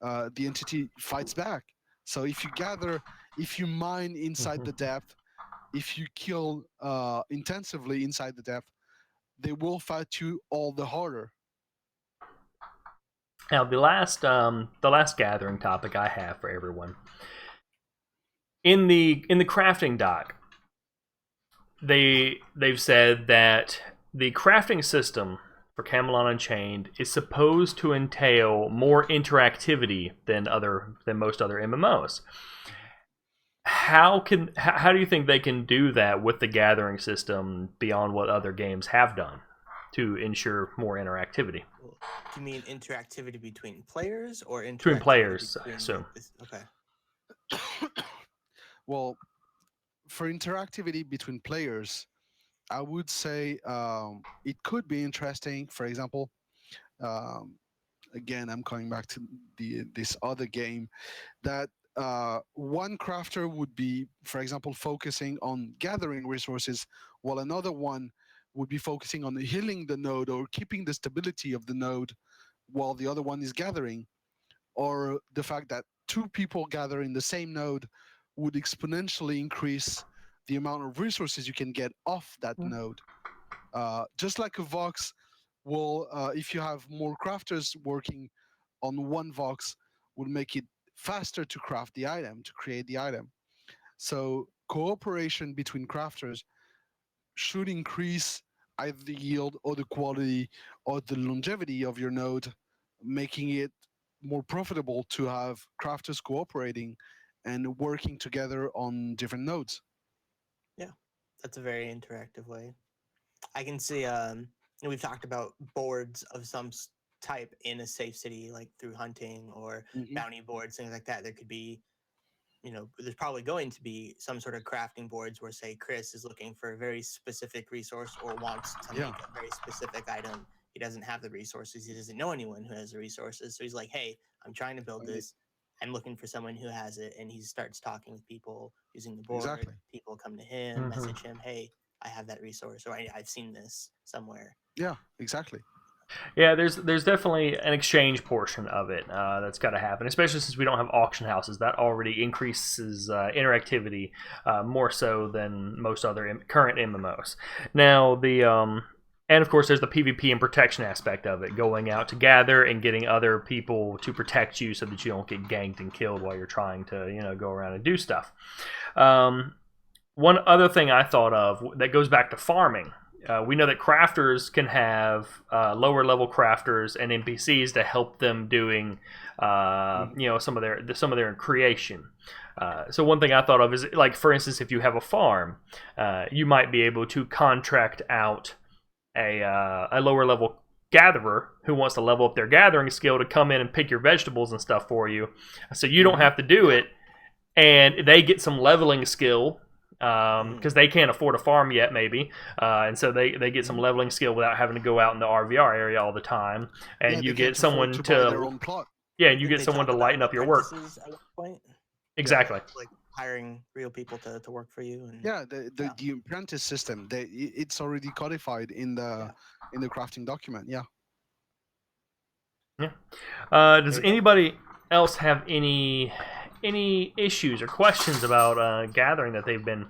The entity fights back. So if you mine inside the depth, if you kill intensively inside the depth, they will fight you all the harder. Now, the last gathering topic I have for everyone, in the crafting doc, they've said that the crafting system for Camelot Unchained is supposed to entail more interactivity than most other MMOs. How do you think they can do that with the gathering system beyond what other games have done to ensure more interactivity? Do you mean interactivity between players or interactivity Between players, between, I assume. Okay. Well, for interactivity between players, I would say it could be interesting. For example, um, again, I'm coming back to this other game that one crafter would be, for example, focusing on gathering resources, while another one would be focusing on healing the node or keeping the stability of the node while the other one is gathering, or the fact that two people gather in the same node would exponentially increase the amount of resources you can get off that node. Just like a Vox will, if you have more crafters working on one Vox, will make it faster to craft the item, to create the item. So cooperation between crafters should increase either the yield or the quality or the longevity of your node, making it more profitable to have crafters cooperating and working together on different nodes. Yeah, that's a very interactive way. I can see. We've talked about boards of some type in a safe city, like through hunting or Mhm. bounty boards, things like that. There could be, there's probably going to be some sort of crafting boards where, say, Kriss is looking for a very specific resource or wants to Yeah. make a very specific item. He doesn't have the resources. He doesn't know anyone who has the resources. So he's like, hey, I'm trying to build this. I'm looking for someone who has it. And he starts talking with people using the board. Exactly. People come to him, message him, hey, I have that resource, or I've seen this somewhere. Yeah, exactly. Yeah, there's definitely an exchange portion of it that's got to happen, especially since we don't have auction houses. That already increases interactivity more so than most other current MMOs. Now, and of course, there's the PvP and protection aspect of it, going out to gather and getting other people to protect you so that you don't get ganked and killed while you're trying to go around and do stuff. One other thing I thought of that goes back to farming. We know that crafters can have lower level crafters and NPCs to help them doing some of their creation. So one thing I thought of is, like, for instance, if you have a farm, you might be able to contract out a lower level gatherer who wants to level up their gathering skill to come in and pick your vegetables and stuff for you, so you don't have to do it, and they get some leveling skill because they can't afford a farm yet, maybe, and so they get some leveling skill without having to go out in the RVR area all the time, and you get someone to their own plot. and you get someone to lighten up your work. At one point? Exactly. Like hiring real people to work for you. And Yeah, the apprentice system, it's already codified in the crafting document. Yeah. Does anybody else have any issues or questions about gathering that they've been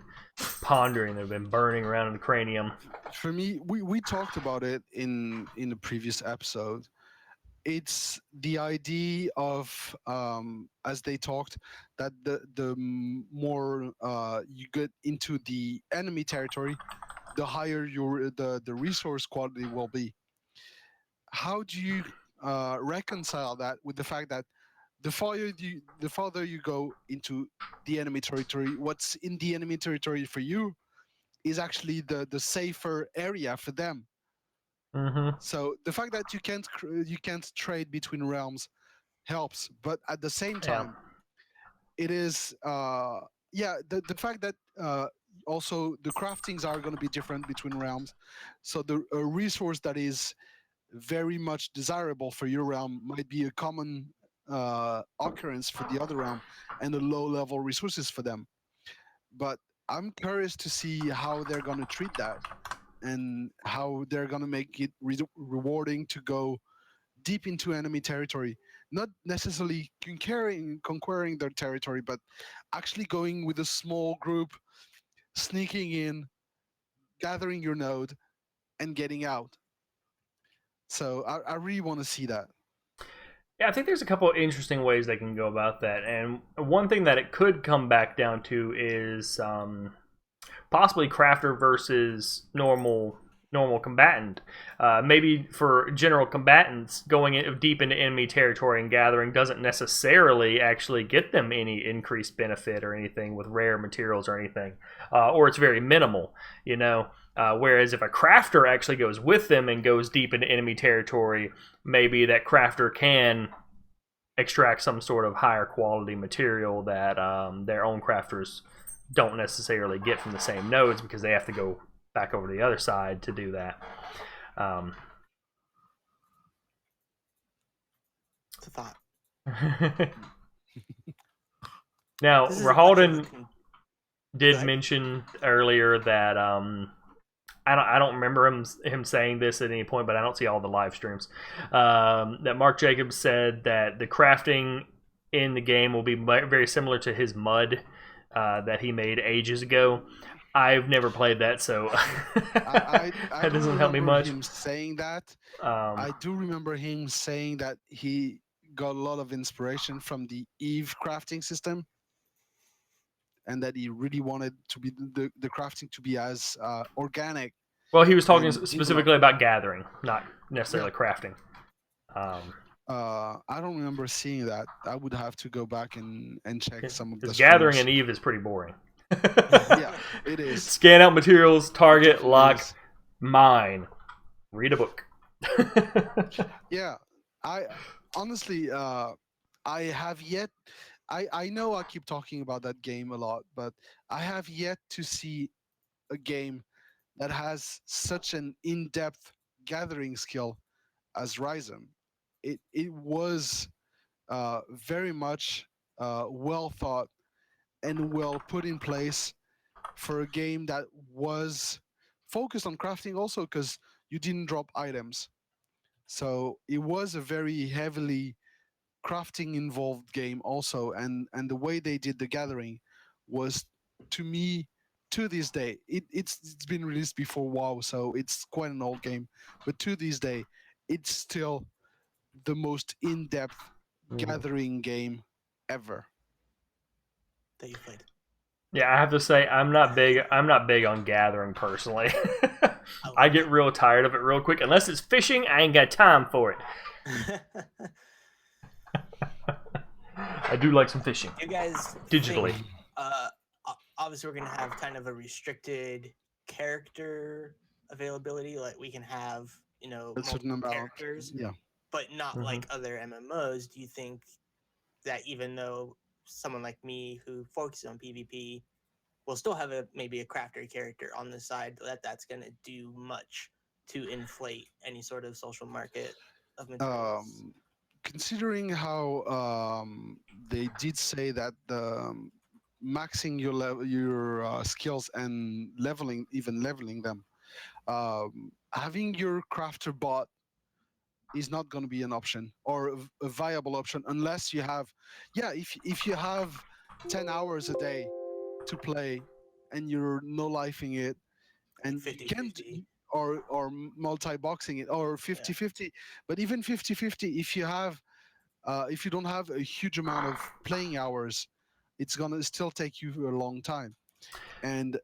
pondering, they've been burning around in the cranium? For me, we talked about it in the previous episode. It's the idea of as they talked, that the more you get into the enemy territory, the higher the resource quality will be. How do you reconcile that with the fact that the farther you go into the enemy territory, what's in the enemy territory for you is actually the safer area for them. So the fact that you can't trade between realms helps, but at the same time, it is the fact that also the craftings are going to be different between realms. So a resource that is very much desirable for your realm might be a common occurrence for the other realm, and a low level resources for them. But I'm curious to see how they're going to treat that, and how they're going to make it rewarding to go deep into enemy territory, not necessarily conquering their territory, but actually going with a small group, sneaking in, gathering your node, and getting out. So I really want to see that. Yeah, I think there's a couple of interesting ways they can go about that, and one thing that it could come back down to is possibly crafter versus normal normal combatant. Maybe for general combatants, going deep into enemy territory and gathering doesn't necessarily actually get them any increased benefit or anything with rare materials or anything, or it's very minimal, you know. Whereas if a crafter actually goes with them and goes deep into enemy territory, maybe that crafter can extract some sort of higher quality material that their own crafters don't necessarily get from the same nodes, because they have to go back over to the other side to do that. It's a thought. Now, This is much of Rahalden a did ahead. mention earlier that I don't remember him saying this at any point, but I don't see all the live streams. That Mark Jacobs said that the crafting in the game will be very similar to his mud that he made ages ago. I've never played that, so I that doesn't don't help me remember much. him saying that. I do remember him saying that he got a lot of inspiration from the Eve crafting system, and that he really wanted to be the crafting to be as organic. Well, he was talking and specifically about gathering, not necessarily crafting. I don't remember seeing that. I would have to go back and check some of the Because gathering streams. in Eve is pretty boring. Yeah, it is. Scan out materials, target, Definitely lock, is. mine, read a book. Yeah, I honestly, I have yet. I know I keep talking about that game a lot, but I have yet to see a game that has such an in-depth gathering skill as Rhizome. It was very much well thought and well put in place for a game that was focused on crafting also, because you didn't drop items. So it was a very heavily crafting involved game also, and the way they did the gathering was, to me, to this day, it's been released before WoW, so it's quite an old game, but to this day it's still the most in-depth gathering game ever. that you played. Yeah, I have to say I'm not big on gathering personally. I get real tired of it real quick. Unless it's fishing, I ain't got time for it. I do like some fishing. You guys Digitally. think, obviously we're gonna have kind of a restricted character availability. Like we can have, A certain multiple amount. characters, Yeah. but not like other MMOs. Do you think that even though someone like me who focuses on PvP will still have maybe a crafter character on the side, that's gonna do much to inflate any sort of social market of materials? Considering how they did say that maxing your skills and leveling them, having your crafter bot is not going to be an option or a viable option unless you have, if you have 10 hours a day to play and you're no lifing it, and you can't, 50-50. or multi-boxing it, or 50-50. But even 50-50, if you don't have a huge amount of playing hours, it's gonna still take you a long time. And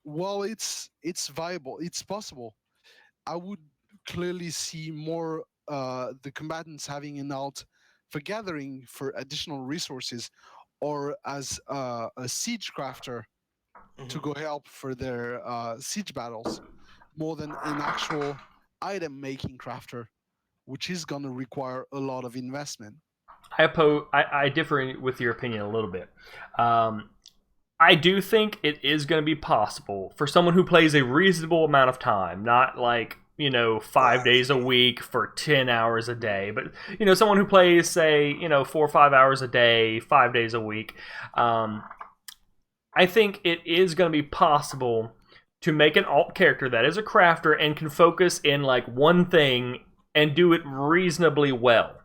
while it's viable, it's possible, I would clearly see more the combatants having an alt for gathering for additional resources, or as a siege crafter to go help for their siege battles, more than an actual item making crafter, which is going to require a lot of investment. I differ with your opinion a little bit. I do think it is going to be possible for someone who plays a reasonable amount of time, not like 5 days a week for 10 hours a day, but someone who plays, say, 4 or 5 hours a day, 5 days a week. I think it is going to be possible to make an alt character that is a crafter and can focus in like one thing and do it reasonably well.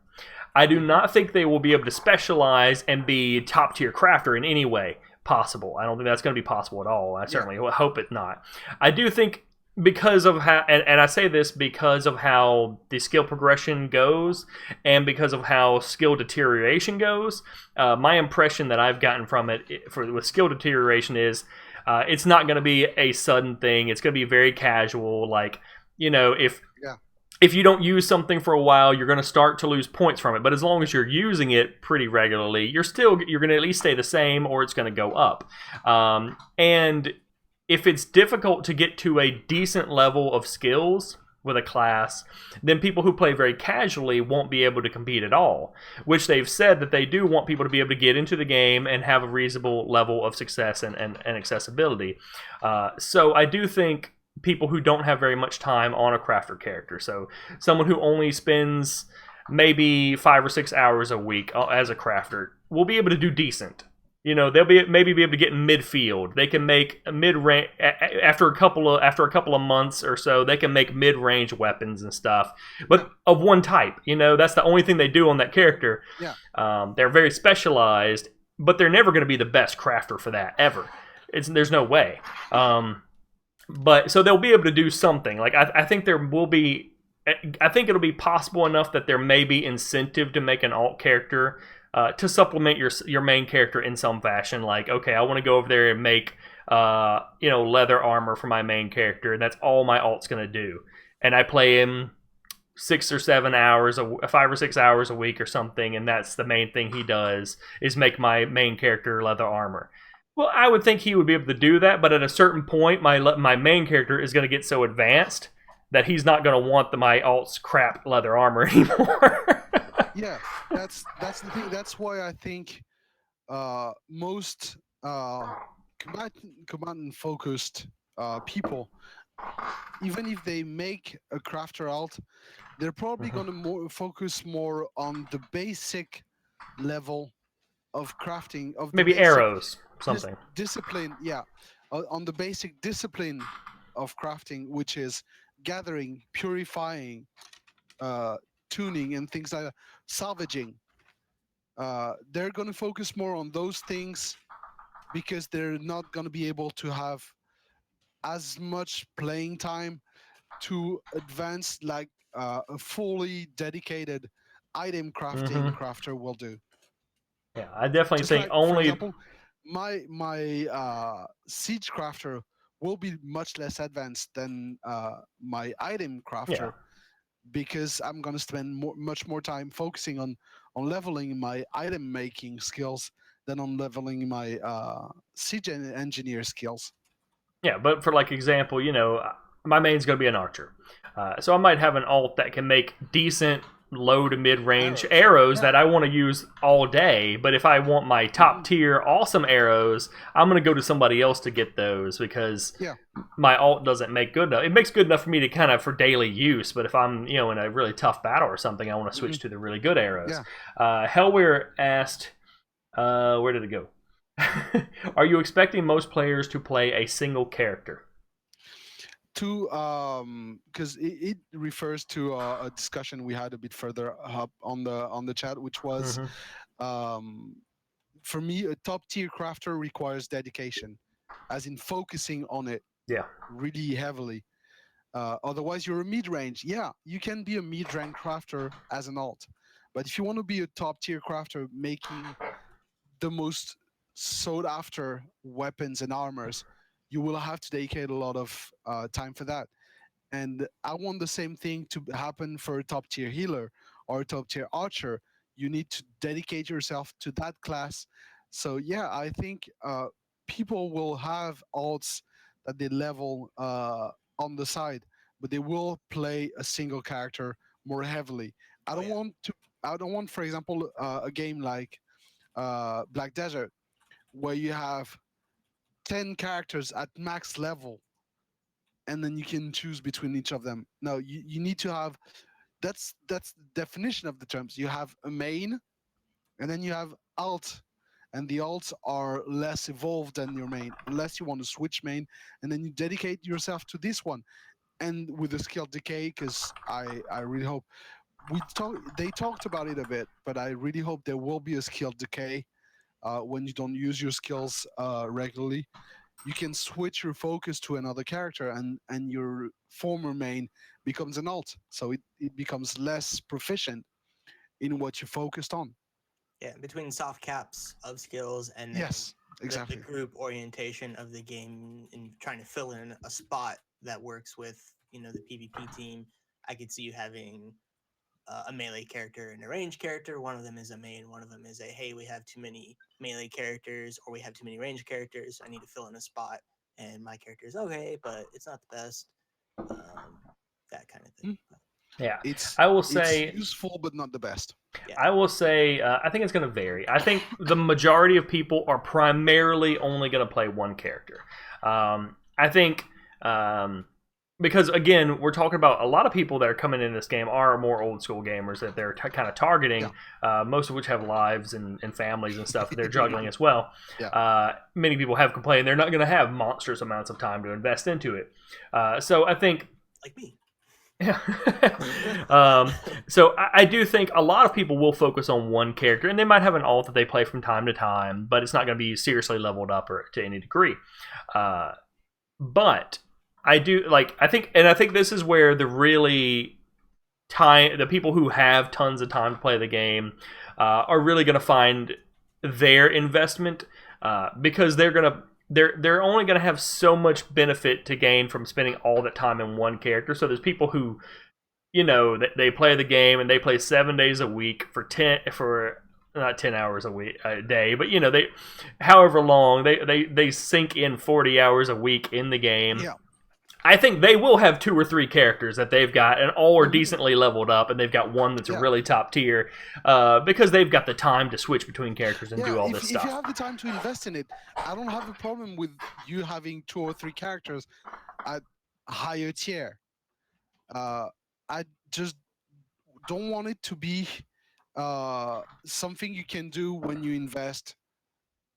I do not think they will be able to specialize and be top tier crafter in any way possible. I don't think that's going to be possible at all. I certainly hope it not. I do think, because of how, and I say this because of how the skill progression goes and because of how skill deterioration goes, my impression that I've gotten from it with skill deterioration is It's not going to be a sudden thing. It's going to be very casual. Like, if Yeah. if you don't use something for a while, you're going to start to lose points from it. But as long as you're using it pretty regularly, you're going to at least stay the same, or it's going to go up. And if it's difficult to get to a decent level of skills with a class, then people who play very casually won't be able to compete at all, which they've said that they do want people to be able to get into the game and have a reasonable level of success and accessibility. So I do think people who don't have very much time on a crafter character, so someone who only spends maybe 5 or 6 hours a week as a crafter, will be able to do decent. They'll maybe be able to get in midfield. They can make a mid-range after a couple of months or so. They can make mid-range weapons and stuff, but of one type. That's the only thing they do on that character. Yeah. They're very specialized, but they're never going to be the best crafter for that ever. There's no way. But so they'll be able to do something. Like I think there will be. I think it'll be possible enough that there may be incentive to make an alt character to supplement your main character in some fashion. Like, okay, I want to go over there and make leather armor for my main character, and that's all my alt's gonna do. And I play him 6 or 7 hours, 5 or 6 hours a week or something, and that's the main thing he does is make my main character leather armor. Well, I would think he would be able to do that, but at a certain point, my main character is going to get so advanced that he's not going to want my alt's crap leather armor anymore. Yeah, that's the thing. That's why I think most combatant focused people, even if they make a crafter alt, they're probably going to focus more on the basic level of crafting of the Maybe basic arrows, something. discipline. Yeah, on the basic discipline of crafting, which is gathering, purifying, tuning, and things like that, salvaging. They're going to focus more on those things because they're not going to be able to have as much playing time to advance like a fully dedicated item crafting crafter will do. Yeah, I definitely Just think like, only. for example, my siege crafter will be much less advanced than my item crafter because I'm gonna spend much more time focusing on leveling my item making skills than on leveling my siege engineer skills. Yeah, but for like example, my main's going to be an archer. So I might have an alt that can make decent low to mid-range arrows that I want to use all day, but if I want my top tier awesome arrows, I'm going to go to somebody else to get those because my alt doesn't make good enough. It makes good enough for me to kind of for daily use, but if I'm in a really tough battle or something, I want to switch to the really good arrows. Hellweir asked, where did it go? Are you expecting most players to play a single character? Because it refers to a discussion we had a bit further up on the chat, which was for me, a top tier crafter requires dedication, as in focusing on it really heavily. Otherwise, you're a mid-range. Yeah, you can be a mid-range crafter as an alt, but if you want to be a top tier crafter making the most sought after weapons and armors, you will have to dedicate a lot of time for that. And I want the same thing to happen for a top tier healer or a top tier archer. You need to dedicate yourself to that class. So yeah, I think people will have alts that they level on the side, but they will play a single character more heavily. I don't want to. I don't want, for example, a game like Black Desert, where you have 10 characters at max level and then you can choose between each of them. No, you need to have that's the definition of the terms. You have a main and then you have alt, and the alts are less evolved than your main unless you want to switch main, and then you dedicate yourself to this one. And with the skill decay, because I really hope they talked about it a bit, but I really hope there will be a skill decay when you don't use your skills regularly. You can switch your focus to another character, and your former main becomes an alt, so it becomes less proficient in what you focused on. Yeah, between soft caps of skills and then Yes. exactly. the group orientation of the game and trying to fill in a spot that works with the PvP team. I could see you having a melee character and a range character. One of them is a main, one of them is a hey, we have too many melee characters or we have too many range characters. I need to fill in a spot, and my character is okay, but it's not the best. That kind of thing. Yeah, It's I will say useful, but not the best. Yeah. I will say I think it's going to vary. I think the majority of people are primarily only going to play one character. I think because again, we're talking about a lot of people that are coming in this game are more old school gamers that they're kind of targeting, most of which have lives and families and stuff that they're juggling as well. Many people have complained they're not going to have monstrous amounts of time to invest into it. So I think, like me. Yeah. So I do think a lot of people will focus on one character, and they might have an alt that they play from time to time, but it's not going to be seriously leveled up or to any degree. But I do I think this is where the people who have tons of time to play the game are really going to find their investment because they're only going to have so much benefit to gain from spending all that time in one character. So there's people who, they play the game and they play 7 days a week for not 10 hours a day, but they, however long they sink in 40 hours a week in the game. Yeah. I think they will have 2 or 3 characters that they've got, and all are decently leveled up, and they've got one that's really top tier because they've got the time to switch between characters and do all this stuff. If you have the time to invest in it, I don't have a problem with you having 2 or 3 characters at higher tier. I just don't want it to be something you can do when you invest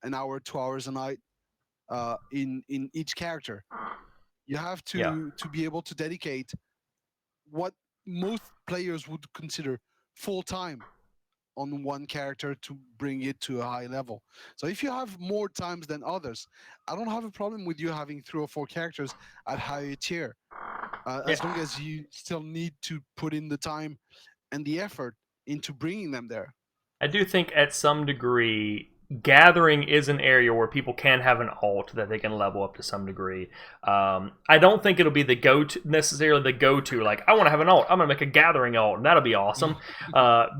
an hour, 2 hours a night in each character. You have to be able to dedicate what most players would consider full time on one character to bring it to a high level. So if you have more times than others, I don't have a problem with you having 3 or 4 characters at higher tier, as long as you still need to put in the time and the effort into bringing them there. I do think at some degree gathering is an area where people can have an alt that they can level up to some degree. I don't think it'll be necessarily the go-to. Like, I want to have an alt. I'm going to make a gathering alt, and that'll be awesome.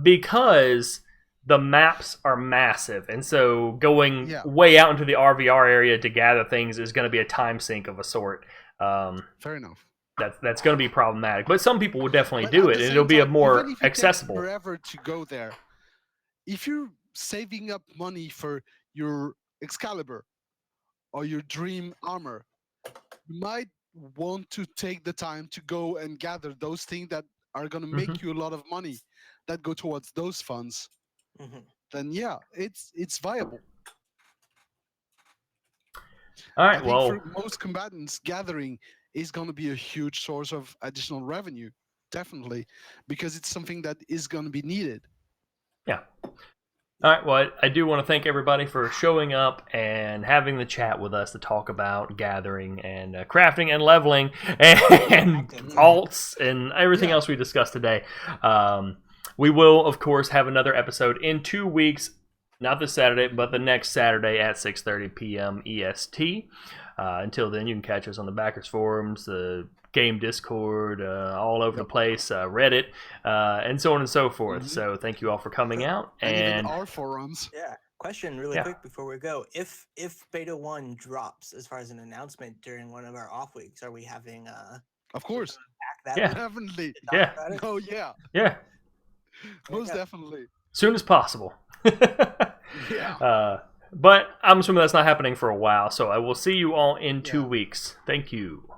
Because the maps are massive, and so going way out into the RVR area to gather things is going to be a time sink of a sort. Fair enough. That's going to be problematic. But some people will definitely do it, and it'll be a more accessible. Forever to go there. If you're saving up money for your Excalibur or your dream armor, you might want to take the time to go and gather those things that are going to make you a lot of money that go towards those funds. Then it's viable. All right, I think for most combatants, gathering is going to be a huge source of additional revenue, definitely, because it's something that is going to be needed. Yeah. All right, well, I do want to thank everybody for showing up and having the chat with us to talk about gathering and crafting and leveling and alts and everything else we discussed today. We will, of course, have another episode in 2 weeks, not this Saturday, but the next Saturday at 6:30 p.m. EST. Until then, you can catch us on the Backers Forums, the game Discord, all over the place, Reddit, and so on and so forth. So thank you all for coming out. And even our forums. Yeah. Question really quick before we go. If Beta 1 drops as far as an announcement during one of our off weeks, are we having Of course. Definitely. Yeah. Oh, yeah. Yeah. Most definitely. Soon as possible. But I'm assuming that's not happening for a while, so I will see you all in 2 weeks. Thank you.